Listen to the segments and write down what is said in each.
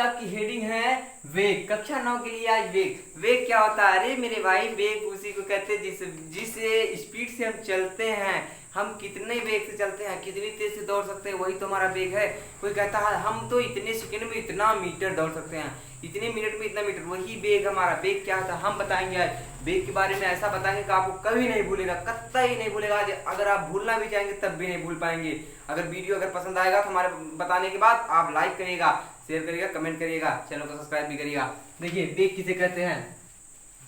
आपकी हेडिंग है वेग। कक्षा 9 के लिए आज वेग। वेग क्या होता है? अरे मेरे भाई, वेग उसी को कहते हैं जिस स्पीड से हम चलते हैं, हम कितने वेग से चलते हैं, कितनी तेज से दौड़ सकते हैं, वही तो हमारा वेग है। कोई कहता है हम तो इतने सेकंड में इतना मीटर दौड़ सकते हैं, इतने मिनट में इतना मीटर, वही वेग हमारा। वेग क्या होता है हम बताएंगे आज। वेग के बारे में ऐसा बताएंगे कि आपको कभी नहीं भूलेगा, कतई नहीं भूलेगा। अगर आप भूलना भी चाहेंगे तब भी नहीं भूल पाएंगे। अगर वीडियो अगर पसंद आएगा तो हमारे बताने के बाद आप लाइक करिएगा, शेयर करिएगा, कमेंट करिएगा, चैनल को सब्सक्राइब भी करिएगा। देखिए वेग किसे कहते हैं।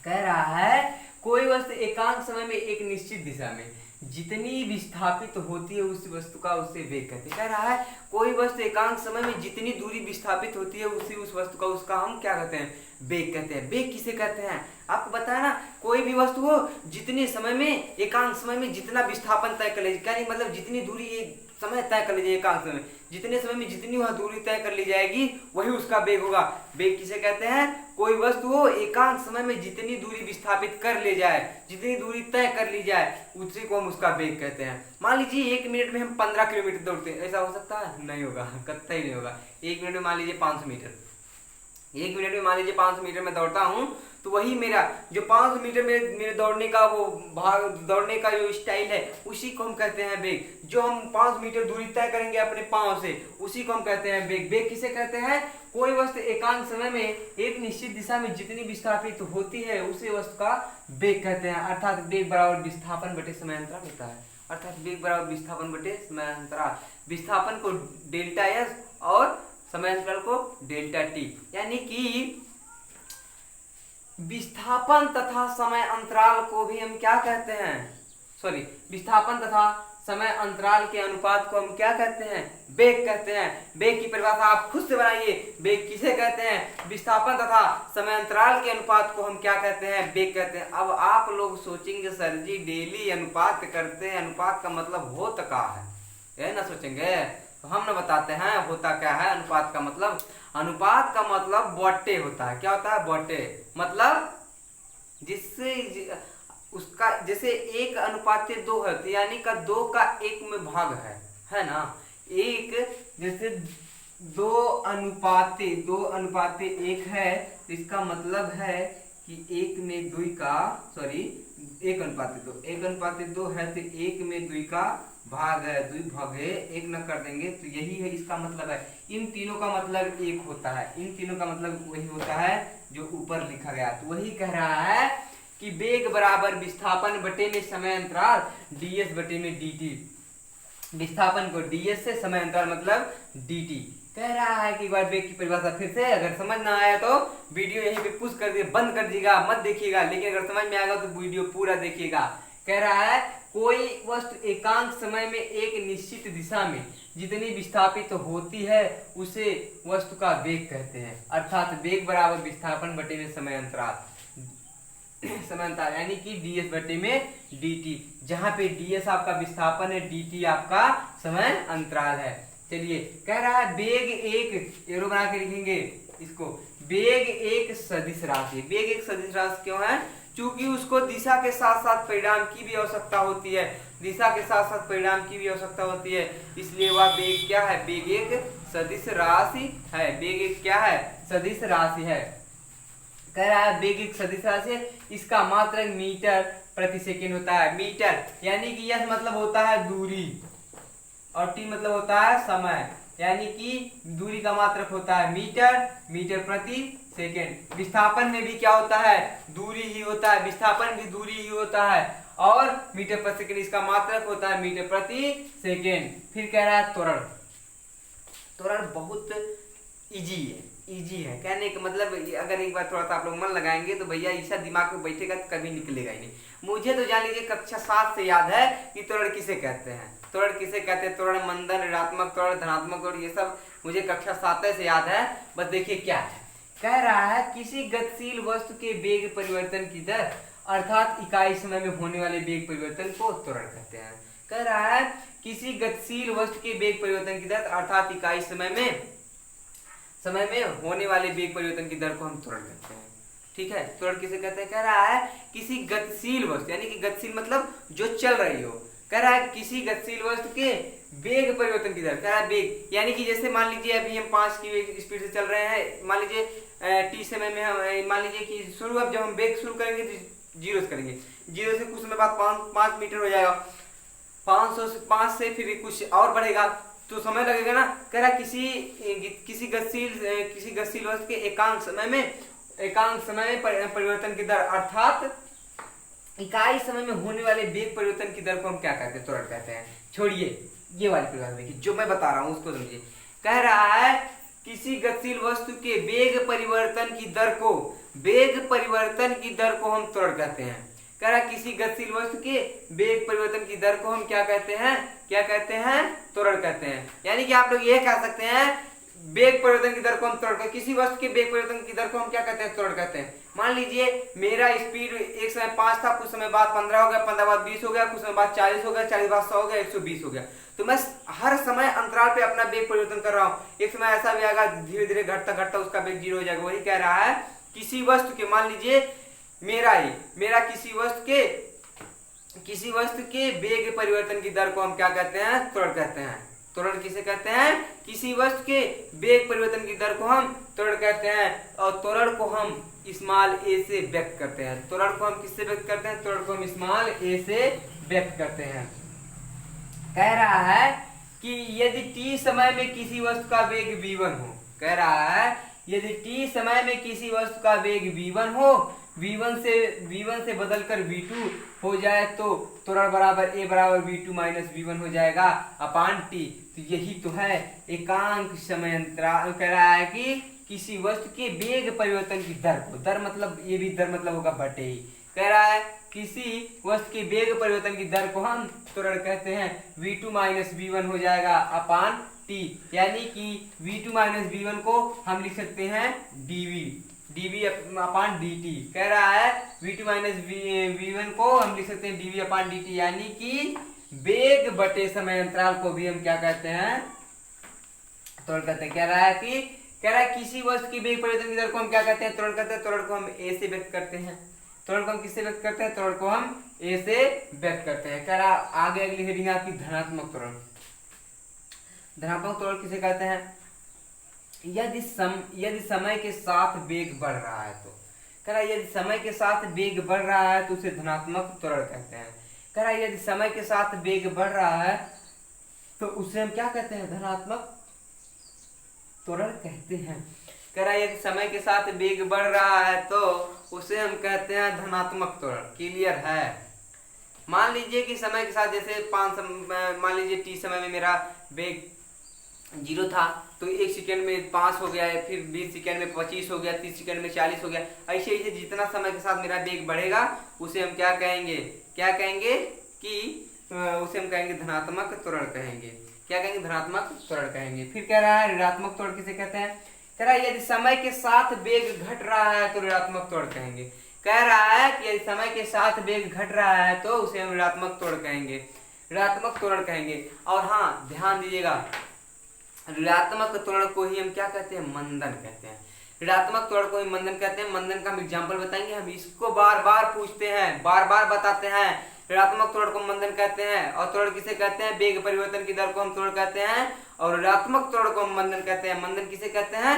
कह रहा है कोई वस्तु एकांक समय में एक निश्चित दिशा में जितनी विस्थापित होती है उस वस्तु का उसे वेग कहते हैं। कह रहा है कोई वस्तु एकांक समय में जितनी दूरी विस्थापित होती है उस वस्तु का उसका हम क्या कहते हैं? वेग कहते हैं। वेग किसे कहते हैं आपको बताया ना। कोई भी वस्तु हो जितने समय में एकांक समय में जितना विस्थापन तय कर लीजिए, यानी मतलब जितनी दूरी एक समय तय कर लीजिए, एकांक समय जितने समय में जितनी वह दूरी तय कर ली जाएगी वही उसका वेग होगा। वेग किसे कहते हैं? कोई वस्तु हो एकांक समय में जितनी दूरी विस्थापित कर ले जाए, जितनी दूरी तय कर ली जाए, उसी को हम उसका वेग कहते हैं। मान लीजिए 1 मिनट में हम 15 किलोमीटर दौड़ते हैं, ऐसा हो सकता है? नहीं होगा, कतई नहीं होगा। 1 मिनट में मान लीजिए 500 मीटर, 1 मिनट में मान लीजिए 500 मीटर में दौड़ता हूँ, तो वही मेरा जो 500 मीटर में मेरे दौड़ने का वो भाग, दौड़ने का जो स्टाइल है उसी को हम कहते हैं वेग। जो हम 500 मीटर दूरी तय करेंगे अपने पांव से उसी को हम कहते हैं वेग। वेग किसे कहते हैं? कोई वस्तु एकांक समय में एक निश्चित दिशा में जितनी विस्थापित होती है उसे वस्तु का वेग कहते हैं। अर्थात वेग बराबर विस्थापन बटे समय अंतराल होता है। अर्थात वेग बराबर विस्थापन बटे समय अंतराल। विस्थापन को डेल्टा एस और समय अंतराल को डेल्टा टी, यानी कि विस्थापन तथा समय अंतराल को भी हम क्या कहते हैं? सॉरी, विस्थापन तथा समय अंतराल के अनुपात को हम क्या कहते हैं? वेग कहते हैं। वेग की परिभाषा आप खुद से बनाइए। वेग किसे कहते हैं? विस्थापन तथा समय अंतराल के अनुपात को हम क्या कहते हैं? वेग कहते हैं। अब आप लोग सोचेंगे सर जी डेली अनुपात करते हैं, अनुपात का मतलब होता क्या है, यही ना सोचेंगे। तो हम ना बताते हैं होता क्या है अनुपात का मतलब। अनुपात का मतलब बटे होता है। क्या होता है? बटे। मतलब जिससे उसका जैसे 1:2 है, तो यानी का 2 का 1 में भाग है ना। एक जैसे 2:1 है, तो इसका मतलब है कि 1/2 का, सॉरी 1:2, 1:2 है तो 1/2 का भाग है, 2 भागे 1 न कर देंगे तो यही है इसका मतलब है। इन तीनों का मतलब एक होता है, इन तीनों का मतलब वही होता है जो ऊपर लिखा गया। तो वही कह रहा है कि वेग बराबर विस्थापन बटे में समय अंतराल ds बटे में dt। विस्थापन को ds से, समय अंतराल मतलब dt। कह रहा है कि एक बार वेग की परिभाषा फिर से, अगर समझ ना आया तो वीडियो यहीं पे पुश कर दिए, बंद कर दीजिएगा, मत देखिएगा, लेकिन अगर समझ में आएगा तो वीडियो पूरा देखिएगा। कह रहा है कोई वस्तु एकांक समय में एक निश्चित दिशा में जितनी विस्थापित होती है उसे वस्तु का वेग कहते हैं। अर्थात वेग बराबर विस्थापन बटे में समय अंतराल, समय अंतराल यानी कि ds बटे में dt, जहां पे ds आपका विस्थापन है, dt आपका समय अंतराल है। चलिए कह रहा है वेग एक, एरो बना के लिखेंगे इसको, वेग एक सदिश राशि। वेग एक सदिश राशि क्यों है? चूंकि उसको दिशा के साथ साथ परिणाम की भी आवश्यकता होती है, दिशा के साथ साथ परिणाम की भी आवश्यकता होती है, इसलिए वह वेग क्या है? वेग एक सदिश राशि है। वेग एक क्या है? सदिश राशि है। कह रहा है वेग एक सदिश राशि है, इसका मात्रक मीटर प्रति सेकंड होता है। मीटर यानी कि यह मतलब होता है दूरी और टी मतलब होता है समय, यानी कि दूरी का मात्रक होता है मीटर, मीटर प्रति सेकंड। विस्थापन में भी क्या होता है? दूरी ही होता है, विस्थापन भी दूरी ही होता है, और मीटर प्रति सेकंड इसका मात्रक होता है मीटर प्रति सेकंड। फिर कह रहा है त्वरण। त्वरण बहुत इजी है, इजी है कहने का मतलब, अगर एक बार थोड़ा सा आप लोग मन लगाएंगे तो भैया ऐसा दिमाग में बैठेगा तो कभी निकलेगा ही नहीं। मुझे तो जान लीजिए कक्षा 7 से याद है कि त्वरण किसे कहते हैं। त्वरण किसे कहते हैं? त्वरण मंदन, ऋणात्मक त्वरण, धनात्मक त्वरण, ये सब मुझे कक्षा 7 से याद है। बस देखिए क्या है। कह रहा है किसी गतिशील वस्तु के वेग परिवर्तन की दर अर्थात इकाई समय में होने वाले वेग परिवर्तन को त्वरण कहते हैं। कह रहा है किसी गतिशील वस्तु के वेग परिवर्तन की दर अर्थात इकाई समय में होने वाले वेग परिवर्तन की दर को हम त्वरण कहते हैं। ठीक है, त्वरण किसे कहते हैं? कह रहा है किसी गतिशील वस्तु, यानी कि गतिशील मतलब जो चल रही हो, कह रहा है किसी गतिशील वस्तु के वेग परिवर्तन की दर, कह रहा है वेग यानी कि जैसे मान लीजिए अभी हम 5 की स्पीड से चल रहे हैं, मान लीजिए टी समय में हम मान लीजिए कि शुरू अब जब हम वेग शुरू करेंगे तो जीरो से करेंगे, जीरो से कुछ समय बाद 5 मीटर हो जाएगा, 500 से 5 से फिर कुछ और बढ़ेगा तो समय लगेगा ना। कह रहा किसी गतिशील वस्तु के एकांक समय में परिवर्तन की दर अर्थात इकाई समय में होने वाले वेग परिवर्तन की दर को हम क्या कहते हैं, त्वरण कहते हैं। छोड़िए ये वाली परिभाषा देखिए, जो मैं बता रहा हूं उसको समझिए। कह रहा है किसी गतिशील वस्तु के वेग परिवर्तन की दर को हम त्वरण कहते हैं। कह रहा है किसी गतिशील वस्तु के वेग परिवर्तन की दर को हम क्या कहते हैं, त्वरण कहते हैं। यानी कि आप लोग ये कह सकते हैं वेग परिवर्तन की दर को हम त्वरण कहते हैं, किसी वस्तु के वेग परिवर्तन की दर को हम क्या कहते हैं, त्वरण कहते हैं। मान लीजिए मेरा स्पीड एक समय 5 था, कुछ समय बाद 15 हो गया, 15 बाद 20 हो गया, कुछ समय बाद 40 हो गया, 40 बाद 100 हो गया, 120 हो गया। तो मैं हर समय अंतराल पे अपना वेग परिवर्तन कर रहा हूँ। एक समय ऐसा भी आएगा धीरे धीरे घटता उसका वेग 0 हो जाएगा। वही कह रहा है किसी वस्तु के, मान लीजिए मेरा किसी वस्तु के वेग परिवर्तन की दर को हम क्या कहते हैं, त्वरण कहते हैं। त्वरण किसे कहते हैं, किसी वस्तु के वेग परिवर्तन की दर को हम त्वरण कहते हैं। और त्वरण को हम स्मॉल ए से व्यक्त करते हैं। त्वरण को हम किससे व्यक्त करते हैं, त्वरण को हम स्मॉल ए से व्यक्त करते हैं। कह रहा है कि यदि t समय में किसी वस्तु का वेग v1 हो, कह रहा है यदि t समय में किसी वस्तु का वेग v1 हो, v1 से बदलकर v2 हो जाए तो त्वरण बराबर a बराबर v2 माइनस v1 हो जाएगा अपान t। तो यही तो है एकांक समय अंतराल। कह रहा है कि किसी वस्तु के वेग परिवर्तन की दर को, दर मतलब ये भी दर मतलब होगा बटे ही। कह रहा है किसी वस्तु के वेग परिवर्तन की दर को हम त्वरण कहते हैं। v2 माइनस v1 हो जाएगा अपान t, यानी कि v2 माइनस v1 को हम लिख सकते हैं dv अपान dt। कह रहा है v2 माइनस v1 को हम लिख सकते हैं dv अपान dt, यानी कि वेग बटे समय अंतराल को भी हम क्या कहते हैं, त्वरण कहते हैं। कह रहा है किसी वस्तु की वेग परिवर्तन की दर को हम क्या कहते हैं, त्वरण कहते हैं। त्वरण को हम a से व्यक्त करते हैं। त्वरण को हम किससे व्यक्त करते हैं, त्वरण को हम a से व्यक्त करते हैं। कह रहा आगे अगली हेडिंग आपकी धनात्मक त्वरण। धनात्मक त्वरण किसे कहते हैं, यदि समय के साथ वेग बढ़ रहा है तो। कह रहा यदि समय के साथ वेग बढ़ रहा है तो उसे धनात्मक त्वरण कहते हैं। कह रहा यदि समय के साथ वेग बढ़ रहा है तो उसे हम क्या कहते हैं, धनात्मक त्वरण कहते हैं। कह रहा यदि समय के साथ वेग बढ़ रहा है तो उसे हम कहते हैं धनात्मक त्वरण। क्लियर है। मान लीजिए कि समय के साथ जैसे मान लीजिए t समय में मेरा वेग 0 था तो 1 सेकंड में 5 हो गया, फिर 20 सेकंड में 25 हो गया, 30 सेकंड में 40 हो गया। ऐसे जितना समय के साथ मेरा वेग बढ़ेगा उसे हम क्या कहेंगे कि उसे हम कहेंगे धनात्मक त्वरण कहेंगे। क्या कहेंगे, धनात्मक त्वरण कहेंगे। फिर कह रहा है ऋणात्मक त्वरण किसे कहते हैं। कह रहा है यदि समय के साथ वेग घट रहा है तो ऋणात्मक त्वरण कहेंगे। कह रहा है कि यदि समय के साथ वेग घट रहा है तो उसे हम ऋणात्मक त्वरण कहेंगे। और हाँ ध्यान दीजिएगा, ऋणात्मक त्वरण को ही हम क्या कहते हैं, मंदन कहते हैं। ऋणात्मक त्वरण को ही मंदन कहते हैं। मंदन का हम एग्जाम्पल बताएंगे। हम इसको बार बार पूछते हैं, बार बार बताते हैं। ऋणात्मक त्वरण को मंदन कहते हैं। और त्वरण किसे कहते हैं, वेग परिवर्तन की दर को हम त्वरण कहते हैं। और ऋणात्मक त्वरण को हम मंदन कहते हैं। मंदन किसे कहते हैं,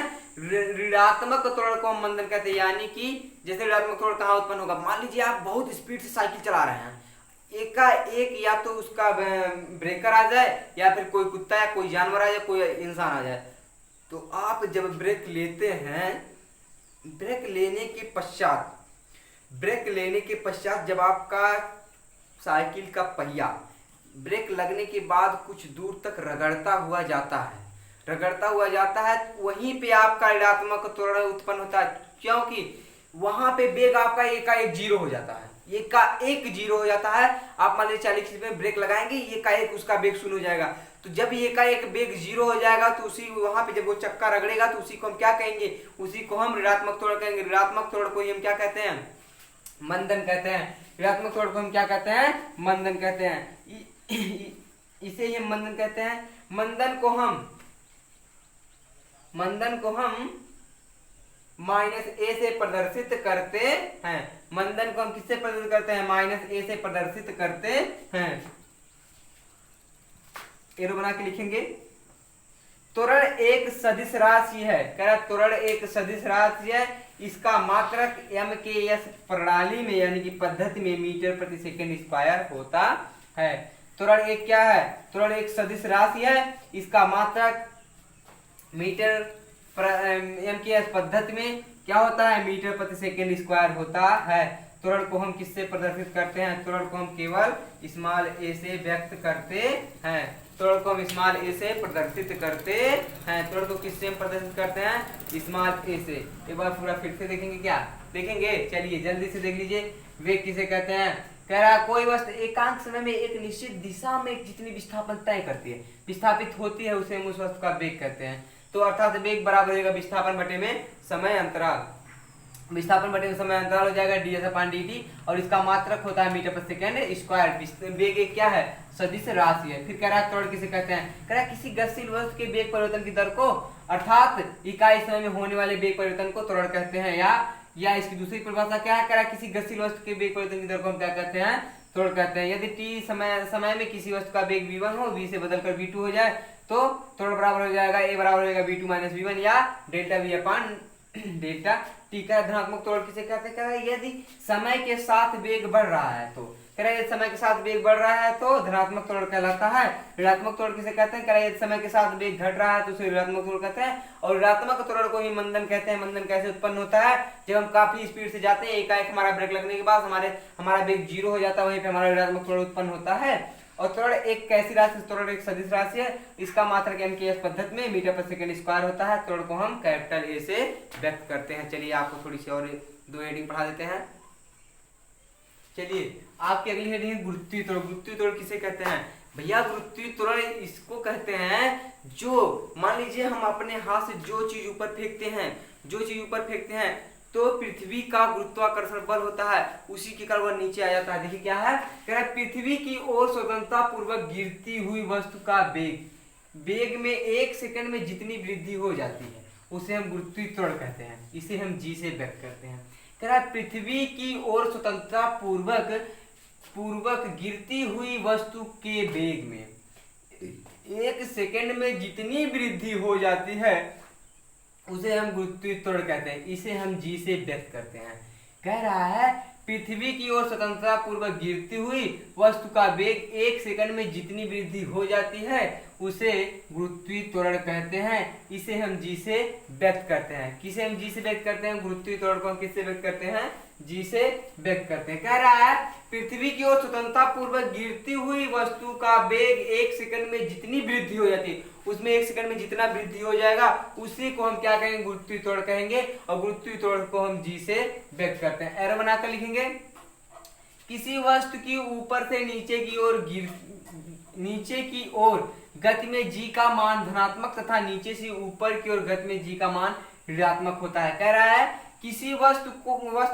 ऋणात्मक त्वरण को हम मंदन कहते हैं। यानी कि जैसे ऋणात्मक त्वरण कहाँ उत्पन्न होगा, मान लीजिए आप बहुत स्पीड से साइकिल चला रहे हैं, एक या तो उसका ब्रेकर आ जाए या फिर कोई कुत्ता या कोई जानवर आ जाए, कोई इंसान आ जाए, तो आप जब ब्रेक लेते हैं, ब्रेक लेने के पश्चात जब आपका साइकिल का पहिया ब्रेक लगने के बाद कुछ दूर तक रगड़ता हुआ जाता है, वहीं पे आपका ऋणात्मक त्वरण उत्पन्न होता है। क्योंकि वहां पे वेग आपका एकाएक 0 हो जाता है, एकाएक 0 हो जाता है। आप मान लीजिए 40 में ब्रेक लगाएंगे, एकाएक उसका वेग 0 हो जाएगा। तो जब एकाएक वेग 0 हो जाएगा तो उसी वहां पे जब वो चक्का रगड़ेगा तो उसी को हम क्या कहेंगे, उसी को हम ऋणात्मक त्वरण कहेंगे। ऋणात्मक त्वरण को हम क्या कहते हैं, मंदन कहते हैं। ऋणात्मक त्वरण को हम क्या कहते हैं, मंदन कहते हैं। इसे ही हम मंदन कहते हैं। मंदन को हम माइनस ए से प्रदर्शित करते हैं। मंदन को हम किससे प्रदर्शित करते हैं, माइनस ए से प्रदर्शित करते हैं। एरो बना के लिखेंगे। त्वरण एक सदिश राशि है, कह रहा त्वरण एक सदिश राशि है, इसका मात्रक MKS प्रणाली में यानी कि पद्धति में मीटर प्रति सेकंड स्क्वायर होता है। त्वरण एक क्या है? त्वरण एक सदिश राशि है, इसका मात्रक मीटर MKS पद्धति में क्या होता है? मीटर प्रति सेकंड स्क्वायर होता है। त्वरण को हम किससे प्रदर्शित करते हैं? त्वरण को हम केवल स्मॉल a से व्यक्त करते हैं। त्वरण को हम स्मॉल a से प्रदर्शित करते हैं। त्वरण को किससे हम प्रदर्शित करते हैं? स्मॉल a से। एक बार पूरा फिर से देखेंगे क्या? देखेंगे, चलिए जल्दी से देख लीजिए। वेग किसे कहते हैं? कह रहा है कोई वस्तु एकांक समय में एक निश्चित दिशा में जितनी विस्थापन तय करती है, विस्थापित होती है, उसे हम उस वस्तु का वेग कहते हैं। तो अर्थात वेग बराबर होगा विस्थापन बटे में समय अंतराल। विस्थापन बटे में समय अंतराल हो जाएगा ds/dt और इसका मात्रक होता है मीटर प्रति सेकंड स्क्वायर। वेग एक क्या है? सदिश राशि है। फिर कह रहा है त्वरण किसे कहते हैं? कह रहा है किसी गतिशील वस्तु के वेग परिवर्तन की दर को अर्थात इकाई समय में होने वाले वेग परिवर्तन को त्वरण कहते हैं। या इसकी दूसरी परिभाषा क्या है? कह रहा है किसी गतिशील वस्तु के वेग परिवर्तन की दर को हम क्या कहते हैं? त्वरण कहते हैं। यदि t समय में किसी वस्तु का वेग v1 हो, v से बदलकर v2 हो जाए तो त्वरण बराबर हो जाएगा a बराबर हो जाएगा v2 - v1 या डेल्टा v अपान डेल्टा t का। धनात्मक त्वरण किसे कहते हैं? कह रहा है यदि समय के साथ वेग बढ़ रहा है तो, कह रहा है यदि समय के साथ वेग बढ़ रहा है तो धनात्मक त्वरण कहलाता है। ऋणात्मक त्वरण किसे कहते हैं? कह रहा है यदि समय के साथ वेग घट रहा है तो उसे ऋणात्मक त्वरण कहते हैं। और ऋणात्मक त्वरण को ही मंदन कहते हैं। मंदन कैसे उत्पन्न होता है? जब हम काफी स्पीड से जाते हैं, एकाएक हमारा ब्रेक लगने के बाद हमारा वेग 0 हो जाता है, वहीं पे हमारा ऋणात्मक त्वरण उत्पन्न होता है। और त्वरण एक कैसी राशि? त्वरण एक सदिश राशि है, इसका मात्रक MKS पद्धति में मीटर प्रति सेकंड स्क्वायर होता है। त्वरण को हम कैपिटल A से व्यक्त करते हैं। चलिए आपको थोड़ी सी और दो हेडिंग पढ़ा देते हैं। चलिए आपकी अगली हेडिंग गुरुत्वीय त्वरण। गुरुत्वीय त्वरण किसे कहते हैं? भैया गुरुत्वीय त्वरण इसको कहते हैं जो मान लीजिए हम अपने हाथ से जो चीज ऊपर फेंकते हैं तो पृथ्वी का गुरुत्वाकर्षण बल होता है, उसी के कारण वह नीचे आ जाता है। देखिए क्या है? कह रहा है पृथ्वी की ओर स्वतंत्रता पूर्वक गिरती हुई वस्तु का वेग में 1 सेकंड में जितनी वृद्धि हो जाती है उसे हम गुरुत्वीय त्वरण कहते हैं। इसे हम g से व्यक्त करते हैं। कह रहा है पृथ्वी की ओर स्वतंत्रता पूर्वक गिरती हुई वस्तु के वेग में 1 सेकंड में जितनी वृद्धि हो जाती है उसे हम गुरुत्वीय त्वरण कहते हैं। इसे हम g से व्यक्त करते हैं। कह रहा है पृथ्वी की ओर स्वतंत्रता पूर्वक गिरती हुई वस्तु का वेग 1 सेकंड में जितनी वृद्धि हो जाती है उसे गुरुत्वीय त्वरण कहते हैं। इसे हम g से व्यक्त करते हैं। किसे हम g से व्यक्त करते हैं? गुरुत्वीय त्वरण को हम किससे व्यक्त करते हैं? g से व्यक्त करते हैं। कह रहा है पृथ्वी की ओर स्वतंत्रता पूर्वक गिरती हुई वस्तु का वेग 1 सेकंड में जितनी वृद्धि हो जाती है, उसमें 1 सेकंड में जितना वृद्धि हो जाएगा उसी को हम क्या कहेंगे? गुरुत्वीय त्वरण कहेंगे। और गुरुत्वीय त्वरण को हम g से व्यक्त करते हैं। एरो बनाकर लिखेंगे। किसी वस्तु की ऊपर से नीचे की ओर गति में g का मान धनात्मक तथा नीचे से ऊपर की ओर गति में g का मान ऋणात्मक होता है। कह रहा है किसी वस्तु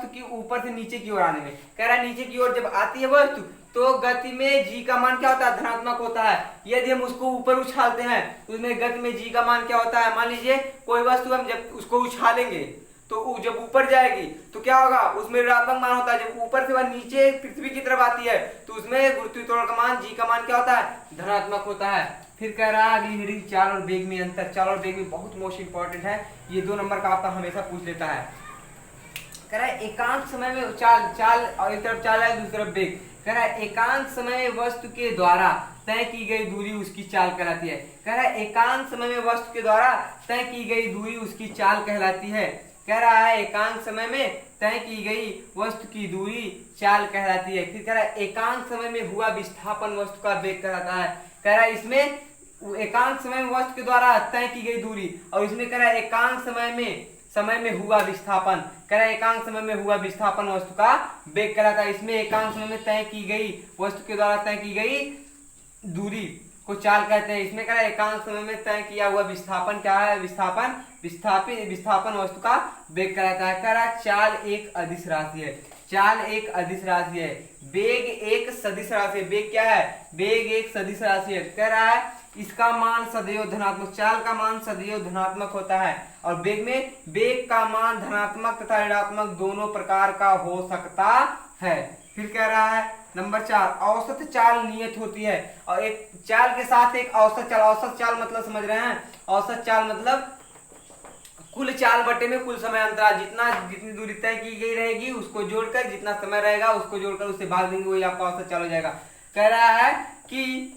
की ऊपर से नीचे की ओर आने में, कह रहा है नीचे की ओर जब आती है वस्तु तो गति में g का मान क्या होता है? धनात्मक होता है। यदि हम उसको ऊपर उछालते हैं तो उसमें गति में g का मान क्या होता है? मान लीजिए कोई वस्तु हम जब उसको उछालेंगे तो जब ऊपर जाएगी तो क्या होगा? उसमें ऋणात्मक मान होता है। जब ऊपर से वह नीचे पृथ्वी की तरफ आती है तो उसमें गुरुत्वीय त्वरण का मान g का मान क्या होता है? धनात्मक होता है। फिर कह रहा है अगली हेडिंग चाल और वेग में अंतर। चाल और वेग में बहुत मोस्ट इंपॉर्टेंट है, ये 2 नंबर का आपका हमेशा पूछ लेता है। कह रहा है एकांक समय में चाल और एक तरफ चाल है दूसरी तरफ वेग। कह रहा है एकांक समय में वस्तु के द्वारा तय की गई दूरी उसकी चाल कहलाती है। कह रहा है एकांक समय में वस्तु के द्वारा तय की गई दूरी उसकी चाल कहलाती है। कह रहा है एकांक समय में तय की गई वस्तु की दूरी चाल कहलाती है। फिर कह रहा है एकांक समय में हुआ विस्थापन वस्तु का वेग कहलाता है। कह रहा है इसमें एकांक समय में वस्तु के द्वारा तय की गई दूरी और इसमें कह रहा है एकांक समय में हुआ विस्थापन। कह रहा है एकांक समय में हुआ विस्थापन वस्तु का वेग कहलाता है। इसमें एकांक समय में तय की गई वस्तु के द्वारा तय की गई दूरी को चाल कहते हैं। इसमें कह रहा है एकांक समय में तय किया हुआ विस्थापन क्या है? विस्थापन वस्तु का वेग कहलाता है। कह रहा है चाल एक अदिश राशि है। चाल एक अदिश राशि है। वेग एक सदिश राशि है। वेग क्या है? वेग एक सदिश राशि है। कह रहा है इसका मान सदैव धनात्मक, चाल का मान सदैव धनात्मक होता है और वेग का मान धनात्मक तथा ऋणात्मक दोनों प्रकार का हो सकता है। फिर कह रहा है नंबर 4, औसत चाल नियत होती है। और एक चाल के साथ एक औसत चाल। औसत चाल मतलब समझ रहे हैं? औसत चाल मतलब कुल चाल बटे में कुल समय अंतराल, जितनी दूरी तय की गई रहेगी उसको जोड़कर जितना समय रहेगा उसको जोड़कर उससे भाग देंगे, वही आपका औसत चाल हो जाएगा। कह रहा है कि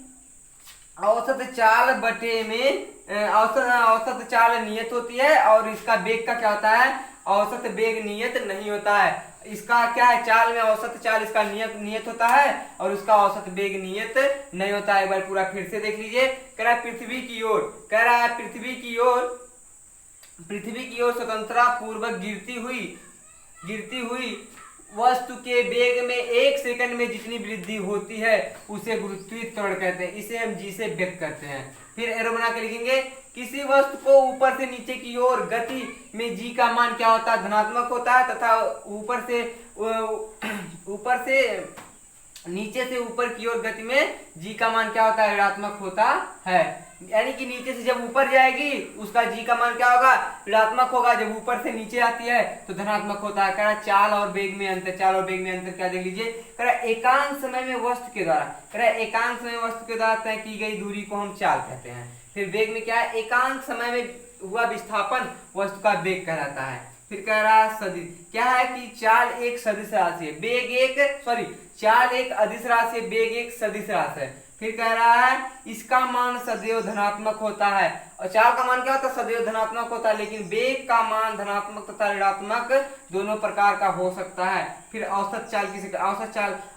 औसत चाल बटे में औसत चाल नियत होती है और इसका वेग का क्या होता है? औसत वेग नियत नहीं होता है। इसका क्या है? चाल में औसत चाल इसका नियत होता है और उसका औसत वेग नियत नहीं होता है। एक बार पूरा फिर से देख लीजिए। कह रहा है पृथ्वी की ओर, कह रहा है पृथ्वी की ओर स्वतंत्रता पूर्वक गिरती हुई वस्तु के वेग में 1 सेकंड में जितनी वृद्धि होती है उसे गुरुत्वीय त्वरण कहते हैं। इसे हम जी से व्यक्त करते हैं। फिर एरो बना के लिखेंगे, किसी वस्तु को ऊपर से नीचे की ओर गति में जी का मान क्या होता है? धनात्मक होता है, तथा ऊपर से नीचे से ऊपर की ओर गति में जी का मान क्या होता है? ऋणात्मक होता है। यानी कि नीचे से जब ऊपर जाएगी उसका जी का मान क्या होगा? ऋणात्मक होगा। जब ऊपर से नीचे आती है तो धनात्मक होता है। कह रहा चाल और वेग में अंतर। चाल और वेग में अंतर क्या देख लीजिए। कह रहा एकांक समय में वस्तु के द्वारा, कह रहा एकांक समय में वस्तु के द्वारा तय की गई दूरी को हम चाल कहते हैं। फिर वेग में क्या है? एकांक समय में हुआ विस्थापन वस्तु का वेग कहलाता है। फिर कह रहा है सदिश, क्या है कि चाल एक सदिश राशि है, वेग एक चाल एक अदिश राशि है, वेग एक सदिश राशि है। फिर कह रहा है इसका मान सदैव धनात्मक होता है। और चाल का मान क्या होता है? सदैव धनात्मक होता है, लेकिन वेग का मान धनात्मक तथा ऋणात्मक दोनों प्रकार का हो सकता है। फिर औसत चाल किसे?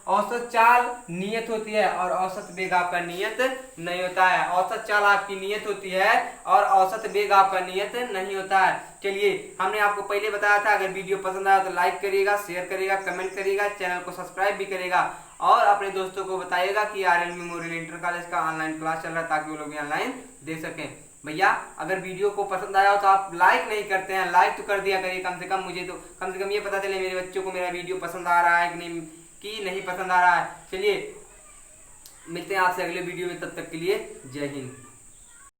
औसत चाल नियत होती है और औसत वेग आपका नियत नहीं होता है। औसत चाल आपकी नियत होती है और औसत वेग आपका नियत नहीं होता है। चलिए, हमने आपको पहले बताया था, अगर वीडियो पसंद आया तो लाइक करिएगा, शेयर करिएगा, कमेंट करिएगा, चैनल को सब्सक्राइब भी करिएगा और अपने दोस्तों को बताइएगा कि आरएल मेमोरियल इंटर कॉलेज का ऑनलाइन क्लास चल रहा है, ताकि वो लोग भी ऑनलाइन दे सकें। भैया, अगर वीडियो को पसंद आया हो तो आप लाइक नहीं करते हैं, लाइक तो कर दिया करिए कम से कम। मुझे तो कम से कम ये पता चले मेरे बच्चों को मेरा वीडियो पसंद आ रहा है कि नहीं पसंद आ रहा है। चलिए, मिलते हैं आपसे अगले वीडियो में, तब तक के लिए जय हिंद।